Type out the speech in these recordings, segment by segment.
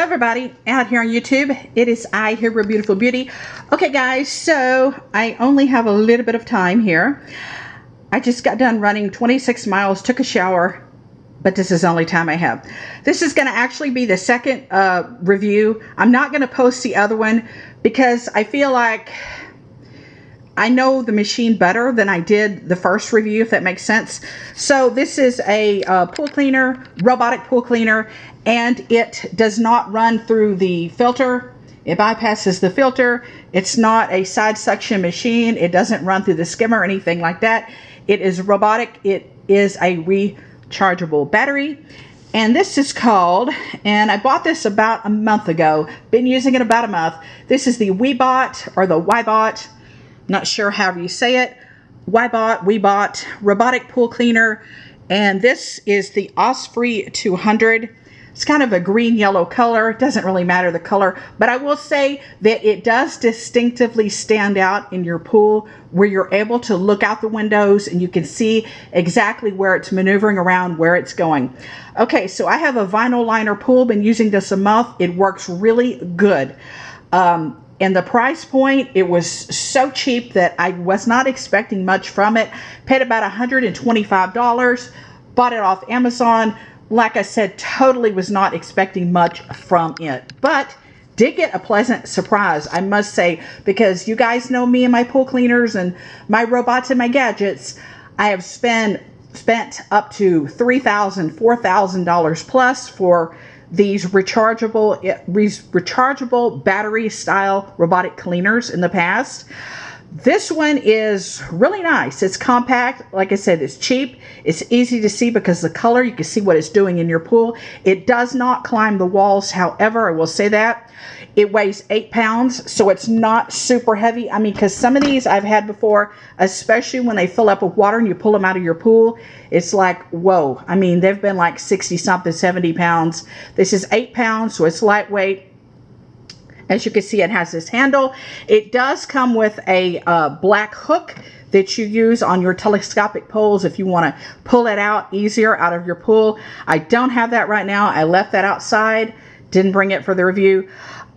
everybody out here on YouTube. It is I here, Real Beautiful Beauty. Okay guys, so I only have a little bit of time here. I just got done running 26 miles, took a shower, but this is the only time I have. This is going to actually be the second review. I'm not going to post the other one because I feel like I know the machine better than I did the first review, if that makes sense. So this is a pool cleaner, robotic pool cleaner, and it does not run through the filter. It bypasses the filter. It's not a side suction machine. It doesn't run through the skimmer or anything like that. It is robotic. It is a rechargeable battery. And this is called, and I bought this about a month ago. Been using it about a month. This is the WYBOT or the WYBOT. Not sure however you say it. WYBOT robotic pool cleaner, and this is the Osprey 200. It's kind of a green yellow color. It doesn't really matter the color, but I will say that it does distinctively stand out in your pool where you're able to look out the windows and you can see exactly where it's maneuvering around, where it's going. Okay, so I have a vinyl liner pool, been using this a month. It works really good. And the price point, it was so cheap that I was not expecting much from it. Paid about $125, bought it off Amazon. Like I said, totally was not expecting much from it, but did get a pleasant surprise, I must say, because you guys know me and my pool cleaners and my robots and my gadgets. I have spent up to $3,000, $4,000 plus for these rechargeable battery style robotic cleaners in the past. This one is really nice. It's compact. Like I said, it's cheap. It's easy to see because the color, you can see what it's doing in your pool. It does not climb the walls. However, I will say that it weighs 8 pounds, so it's not super heavy. I mean, because some of these I've had before, especially when they fill up with water and you pull them out of your pool, it's like, whoa. I mean, they've been like 60 something, 70 pounds. This is 8 pounds, so it's lightweight. As you can see, it has this handle. It does come with a black hook that you use on your telescopic poles if you want to pull it out easier out of your pool. I don't have that right now. I left that outside. Didn't bring it for the review.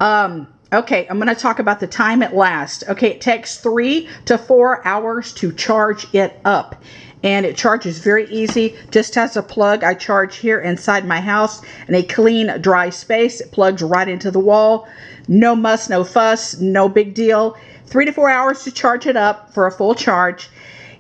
Okay, I'm going to talk about the time it lasts. Okay, it takes 3 to 4 hours to charge it up. And it charges very easy. Just has a plug I charge here inside my house in a clean, dry space. It plugs right into the wall. No muss, no fuss, no big deal. 3 to 4 hours to charge it up for a full charge.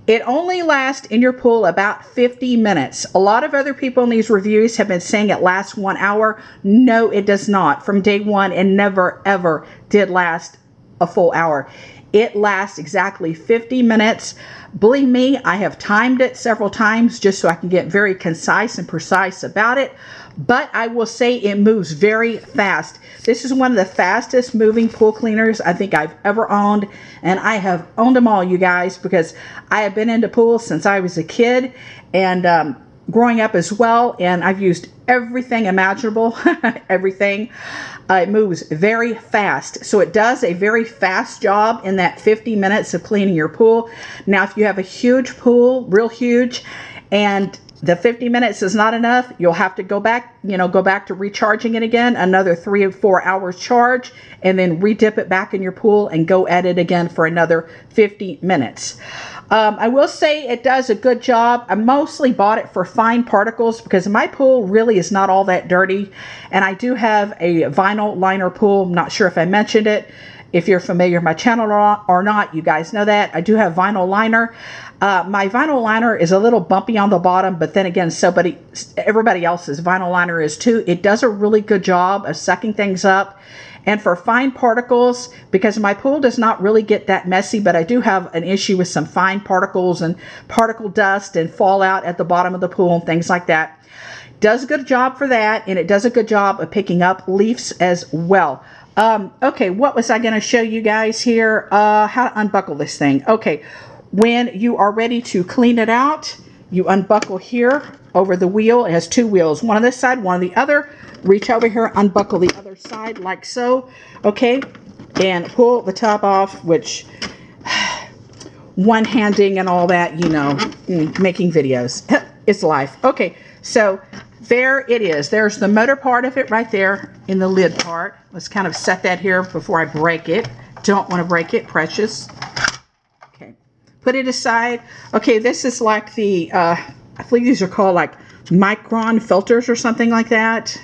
It only lasts in your pool about 50 minutes. A lot of other people in these reviews have been saying it lasts 1 hour. No, it does not. From day one, it never, ever did last a full hour. It lasts exactly 50 minutes. Believe me, I have timed it several times just so I can get very concise and precise about it. But I will say it moves very fast. This is one of the fastest moving pool cleaners I think I've ever owned. And I have owned them all, you guys, because I have been into pools since I was a kid and growing up as well. And I've used everything imaginable, everything. It moves very fast. So it does a very fast job in that 50 minutes of cleaning your pool. Now, if you have a huge pool, real huge, and the 50 minutes is not enough, you'll have to go back, go back to recharging it again, another 3 or 4 hours charge, and then re-dip it back in your pool and go at it again for another 50 minutes. I will say it does a good job. I mostly bought it for fine particles because my pool really is not all that dirty. And I do have a vinyl liner pool. I'm not sure if I mentioned it. If you're familiar with my channel or not, you guys know that. I do have vinyl liner. My vinyl liner is a little bumpy on the bottom, but then again, everybody else's vinyl liner is too. It does a really good job of sucking things up. And for fine particles, because my pool does not really get that messy, but I do have an issue with some fine particles and particle dust and fallout at the bottom of the pool and things like that. Does a good job for that, and it does a good job of picking up leaves as well. Okay, what was I going to show you guys here? How to unbuckle this thing. Okay, when you are ready to clean it out, you unbuckle here over the wheel. It has 2 wheels, one on this side, one on the other. Reach over here, unbuckle the other side like so. Okay, and pull the top off, which one-handing and all that, making videos. It's life. Okay, so there it is. There's the motor part of it right there in the lid part. Let's kind of set that here before I break it. Don't want to break it, precious. Okay, put it aside. Okay, this is like the, I believe these are called like micron filters or something like that.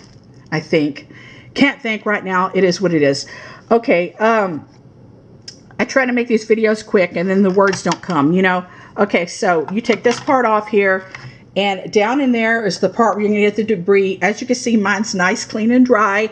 I think. Can't think right now. It is what it is. Okay, I try to make these videos quick and then the words don't come, you know. Okay, so you take this part off here, and down in there is the part where you're going to get the debris. As you can see, mine's nice, clean, and dry.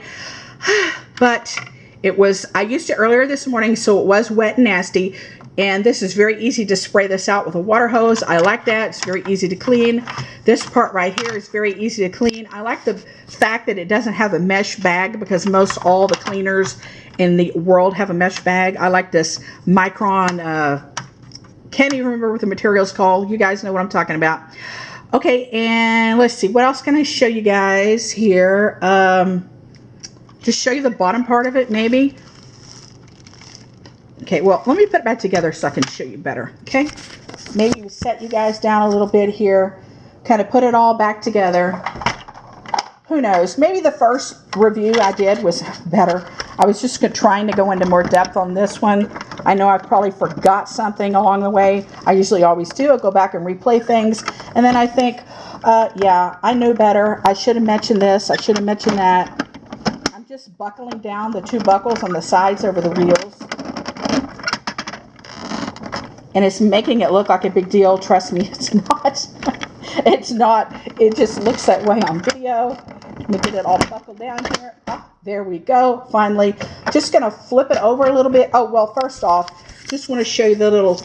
But it was, I used it earlier this morning, so it was wet and nasty. And this is very easy to spray this out with a water hose. I like that. It's very easy to clean. This part right here is very easy to clean. I like the fact that it doesn't have a mesh bag, because most all the cleaners in the world have a mesh bag. I like this micron, can't even remember what the material is called. You guys know what I'm talking about. Okay, and let's see. What else can I show you guys here? Just show you the bottom part of it, maybe. Okay, well, let me put it back together so I can show you better, okay? Maybe set you guys down a little bit here. Kind of put it all back together. Who knows? Maybe the first review I did was better. I was just trying to go into more depth on this one. I know I probably forgot something along the way. I usually always do. I go back and replay things. And then I think, yeah, I know better. I should have mentioned this. I should have mentioned that. I'm just buckling down the two buckles on the sides over the wheels. And it's making it look like a big deal. Trust me, it's not. It's not. It just looks that way on video. Let me get it all buckled down here. Oh, there we go. Finally. Just going to flip it over a little bit. Oh, well, first off, just want to show you the little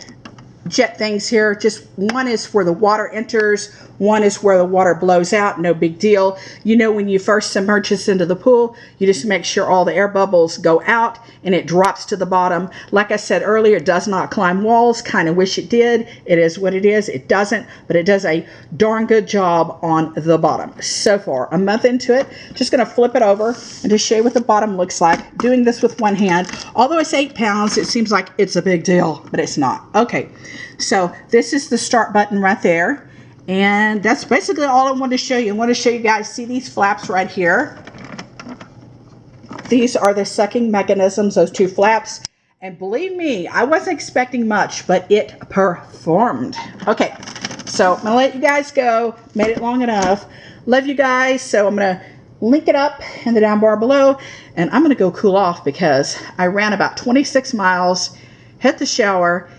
jet things here. Just one is where the water enters, one is where the water blows out. No big deal. You know, when you first submerge this into the pool, you just make sure all the air bubbles go out and it drops to the bottom. Like I said earlier, it does not climb walls. Kind of wish it did. It is what it is. It doesn't, but it does a darn good job on the bottom. So far, a month into it, just going to flip it over and just show you what the bottom looks like. Doing this with one hand. Although it's 8 pounds, it seems like it's a big deal, but it's not. Okay. So this is the start button right there, and that's basically all I wanted to show you. I want to show you guys, see these flaps right here? These are the sucking mechanisms, those two flaps, and believe me, I wasn't expecting much, but it performed. Okay, so I'm going to let you guys go. Made it long enough. Love you guys, so I'm going to link it up in the down bar below, and I'm going to go cool off because I ran about 26 miles, hit the shower,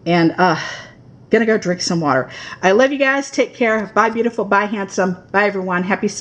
and gonna go drink some water. I love you guys. Take care. Bye, beautiful. Bye, handsome. Bye, everyone. Happy Sunday.